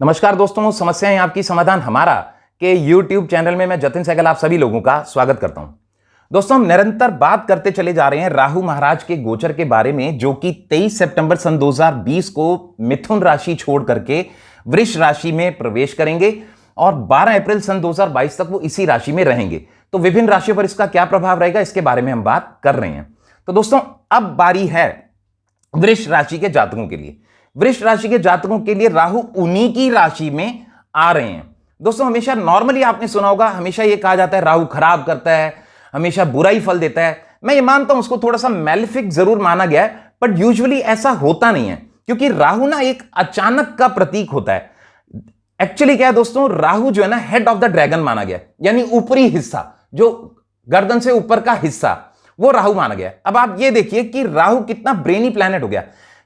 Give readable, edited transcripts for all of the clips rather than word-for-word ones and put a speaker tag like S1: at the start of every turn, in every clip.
S1: नमस्कार दोस्तों, समस्याएं आपकी समाधान हमारा के YouTube चैनल में मैं जतिन सहगल आप सभी लोगों का स्वागत करता हूं। दोस्तों, हम निरंतर बात करते चले जा रहे हैं राहु महाराज के गोचर के बारे में, जो कि 23 सितंबर सन 2020 को मिथुन राशि छोड़ करके वृष राशि में प्रवेश करेंगे और 12 अप्रैल सन 2022 तक वो इसी राशि में रहेंगे। तो विभिन्न राशियों पर इसका क्या प्रभाव रहेगा, इसके बारे में हम बात कर रहे हैं। तो दोस्तों, अब बारी है वृष राशि के जातकों के लिए। वृष राशि के जातकों के लिए राहु उन्हीं की राशि में आ रहे हैं। दोस्तों, हमेशा नॉर्मली आपने सुना होगा, हमेशा ये कहा जाता है राहु खराब करता है, हमेशा बुरा ही फल देता है। मैं ये मानता हूं, उसको थोड़ा सा मैलेफिक जरूर माना गया है, बट यूजुअली ऐसा होता नहीं है, क्योंकि राहु ना एक अचानक का प्रतीक होता है। एक्चुअली क्या है दोस्तों, राहु जो है ना हेड ऑफ द ड्रैगन माना गया, यानी ऊपरी हिस्सा, जो गर्दन से ऊपर का हिस्सा, वो राहु माना गया। अब आप ये देखिए कि राहु कितना ब्रेनी प्लैनेट हो गया।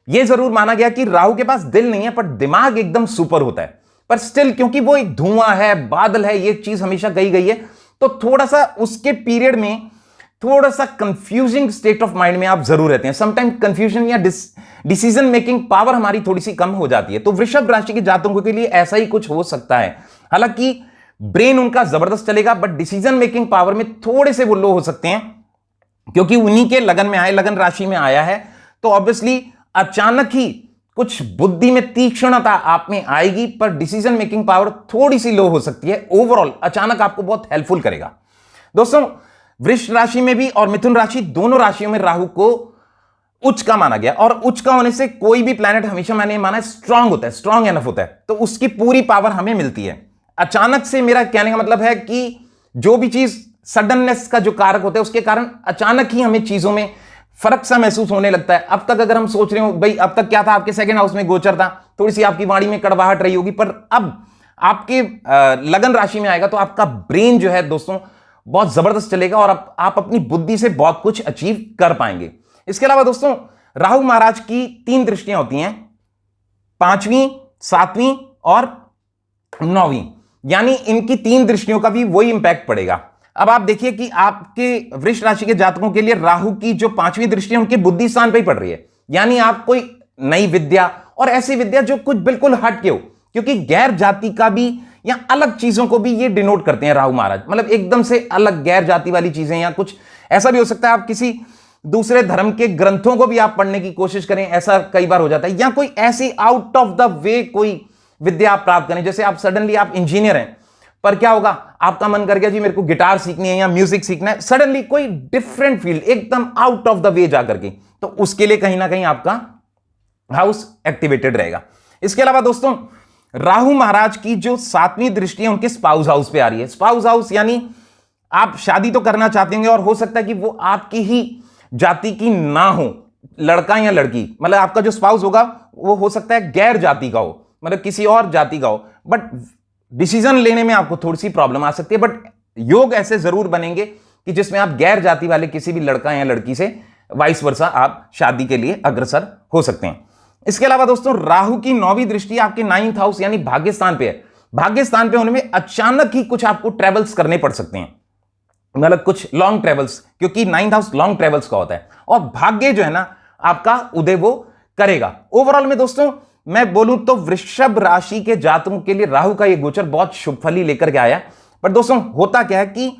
S1: ये जरूर माना गया कि राहु के पास दिल नहीं है, पर दिमाग एकदम सुपर होता है। पर स्टिल, क्योंकि वो एक धुआं है, बादल है, ये चीज हमेशा कही गई है, तो थोड़ा सा उसके पीरियड में थोड़ा सा कंफ्यूजिंग स्टेट ऑफ माइंड में आप जरूर रहते हैं। समटाइम कंफ्यूजन या डिसीजन मेकिंग पावर हमारी थोड़ी सी कम हो जाती है। तो वृषभ राशि के जातकों के लिए ऐसा ही कुछ हो सकता है। हालांकि ब्रेन उनका जबरदस्त चलेगा, बट डिसीजन मेकिंग पावर में थोड़े से वो लो हो सकते हैं, क्योंकि उन्हीं के लगन में आए, लगन राशि में आया है। तो ऑब्वियसली अचानक ही कुछ बुद्धि में तीक्ष्णता आप में आएगी, पर डिसीजन मेकिंग पावर थोड़ी सी लो हो सकती है। ओवरऑल अचानक आपको बहुत हेल्पफुल करेगा। दोस्तों, वृष राशि में भी और मिथुन राशि, दोनों राशियों में राहु को उच्च का माना गया, और उच्च का होने से कोई भी प्लैनेट हमेशा मैंने माना है स्ट्रांग होता है, स्ट्रांग एनफ होता है, तो उसकी पूरी पावर हमें मिलती है। अचानक से मेरा कहने का मतलब है कि जो भी चीज सडननेस का जो कारक होता है, उसके कारण अचानक ही हमें चीजों में फर्क सा महसूस होने लगता है। अब तक अगर हम सोच रहे हो भाई, अब तक क्या था, आपके सेकंड हाउस में गोचर था, थोड़ी सी आपकी वाणी में कड़वाहट रही होगी, पर अब आपके लगन राशि में आएगा तो आपका ब्रेन जो है दोस्तों बहुत जबरदस्त चलेगा, और आप अपनी बुद्धि से बहुत कुछ अचीव कर पाएंगे। इसके अलावा दोस्तों, राहु महाराज की 3 दृष्टियां होती हैं, 5वीं, 7वीं और 9वीं, यानी इनकी 3 दृष्टियों का भी वही इंपैक्ट पड़ेगा। अब आप देखिए कि आपके वृष राशि के जातकों के लिए राहु की जो 5वीं दृष्टि है, उनके बुद्धि स्थान पे ही पड़ रही है, यानी आप कोई नई विद्या और ऐसी विद्या जो कुछ बिल्कुल हट के हो, क्योंकि गैर जाति का भी या अलग चीजों को भी ये डिनोट करते हैं राहु महाराज। मतलब एकदम से अलग गैर जाति वाली चीजें, या कुछ ऐसा भी हो सकता है आप किसी दूसरे धर्म के ग्रंथों को भी आप पढ़ने की कोशिश करें, ऐसा कई बार हो जाता है, या कोई ऐसी आउट ऑफ द वे कोई विद्या आप प्राप्त करें। जैसे आप सडनली आप इंजीनियर हैं, पर क्या होगा, आपका मन कर गया जी मेरे को गिटार सीखनी है या म्यूजिक सीखना है, सडनली कोई डिफरेंट फील्ड एकदम आउट ऑफ द वे जाकर के, तो उसके लिए कहीं ना कहीं आपका हाउस एक्टिवेटेड रहेगा। इसके अलावा दोस्तों, राहु महाराज की जो 7वीं दृष्टि है उनके स्पाउस हाउस पे आ रही है। स्पाउस हाउस यानी आप शादी तो करना चाहते होंगे, और हो सकता है कि वो आपकी ही जाति की ना हो, लड़का या लड़की, मतलब आपका जो स्पाउस होगा वो हो सकता है गैर जाति का हो, मतलब किसी और जाति का हो, बट डिसीजन लेने में आपको थोड़ी सी प्रॉब्लम आ सकती है। बट योग ऐसे जरूर बनेंगे कि जिसमें आप गैर जाति वाले किसी भी लड़का या लड़की से वाइस वर्सा आप शादी के लिए अग्रसर हो सकते हैं। इसके अलावा दोस्तों, राहु की 9वीं दृष्टि आपके 9th हाउस यानी भाग्य स्थान पे है। भाग्य स्थान पे होने में अचानक ही कुछ आपको ट्रेवल्स करने पड़ सकते हैं, मतलब कुछ लॉन्ग ट्रेवल्स, क्योंकि 9th हाउस लॉन्ग ट्रेवल्स का होता है, और भाग्य जो है ना आपका उदय वो करेगा। ओवरऑल में दोस्तों मैं बोलूं तो वृषभ राशि के जातकों के लिए राहु का यह गोचर बहुत शुभ फल ही लेकर के आया। पर दोस्तों, होता क्या है कि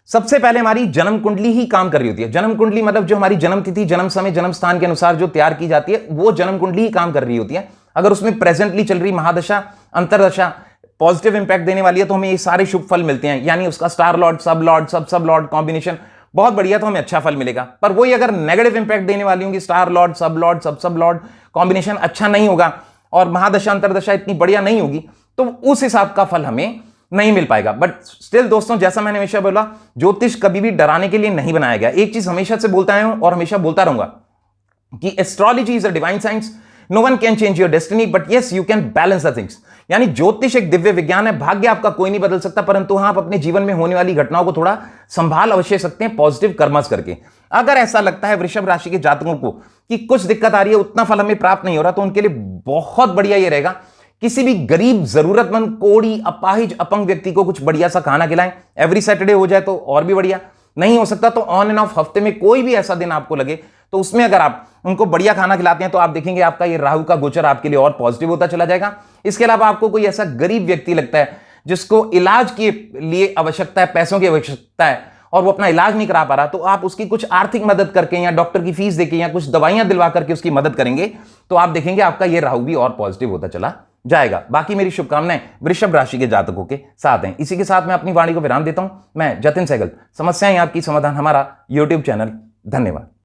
S1: सबसे पहले हमारी जन्म कुंडली ही काम कर रही होती है। जन्म कुंडली मतलब जो हमारी जन्म तिथि, जन्म समय, जन्म स्थान के अनुसार जो तैयार की जाती है, वो जन्म कुंडली ही काम कर रही होती है। अगर उसमें प्रेजेंटली चल रही महादशा, अंतरदशा पॉजिटिव इंपैक्ट देने वाली है, तो हमें ये सारे शुभ फल मिलते हैं, यानी उसका स्टार लॉर्ड, सब लॉर्ड, सब लॉर्ड कॉम्बिनेशन बहुत बढ़िया, तो हमें अच्छा फल मिलेगा। पर वही अगर नेगेटिव इंपैक्ट देने वाली होंगी, स्टार लॉर्ड, सब लॉर्ड कॉम्बिनेशन अच्छा नहीं होगा, और महादशा अंतरदशा इतनी बढ़िया नहीं होगी, तो उस हिसाब का फल हमें नहीं मिल पाएगा। बट स्टिल दोस्तों, जैसा मैंने हमेशा बोला, ज्योतिष कभी भी डराने के लिए नहीं बनाया गया। एक चीज हमेशा से बोलता आया हूं और हमेशा बोलता रहूंगा कि astrology is a divine science, no one can change your destiny, but yes you can balance the things. यानी ज्योतिष एक दिव्य विज्ञान है, भाग्य आपका कोई नहीं बदल सकता, परंतु हाँ, आप अपने जीवन में होने वाली घटनाओं को थोड़ा संभाल अवश्य सकते हैं पॉजिटिव कर्मस करके। अगर ऐसा लगता है वृषभ राशि के जातकों को कि कुछ दिक्कत आ रही है, उतना फल हमें प्राप्त नहीं हो रहा, तो उनके लिए बहुत बढ़िया ये रहेगा, किसी भी गरीब, जरूरतमंद, कोढ़ी, अपाहिज, अपंग व्यक्ति को कुछ बढ़िया सा खाना खिलाएं। एवरी सैटरडे हो जाए तो और भी बढ़िया, नहीं हो सकता तो ऑन एंड ऑफ हफ्ते में कोई भी ऐसा दिन आपको लगे तो उसमें अगर आप उनको बढ़िया खाना खिलाते हैं तो आप देखेंगे आपका ये राहु का गोचर आपके लिए और पॉजिटिव होता चला जाएगा। इसके अलावा आपको कोई ऐसा गरीब व्यक्ति लगता है जिसको इलाज के लिए आवश्यकता है, पैसों की आवश्यकता है और वो अपना इलाज नहीं करा पा रहा, तो आप उसकी कुछ आर्थिक मदद करके या डॉक्टर की फीस देके या कुछ दवाइयां दिलवा करके उसकी मदद करेंगे तो आप देखेंगे आपका ये राहु भी और पॉजिटिव होता चला जाएगा। बाकी मेरी शुभकामनाएं वृषभ राशि के जातकों के साथ हैं। इसी के साथ मैं अपनी वाणी को विराम देता हूं। मैं जतिन सहगल, समस्याएं आपकी, समाधान हमारा यूट्यूब चैनल। धन्यवाद।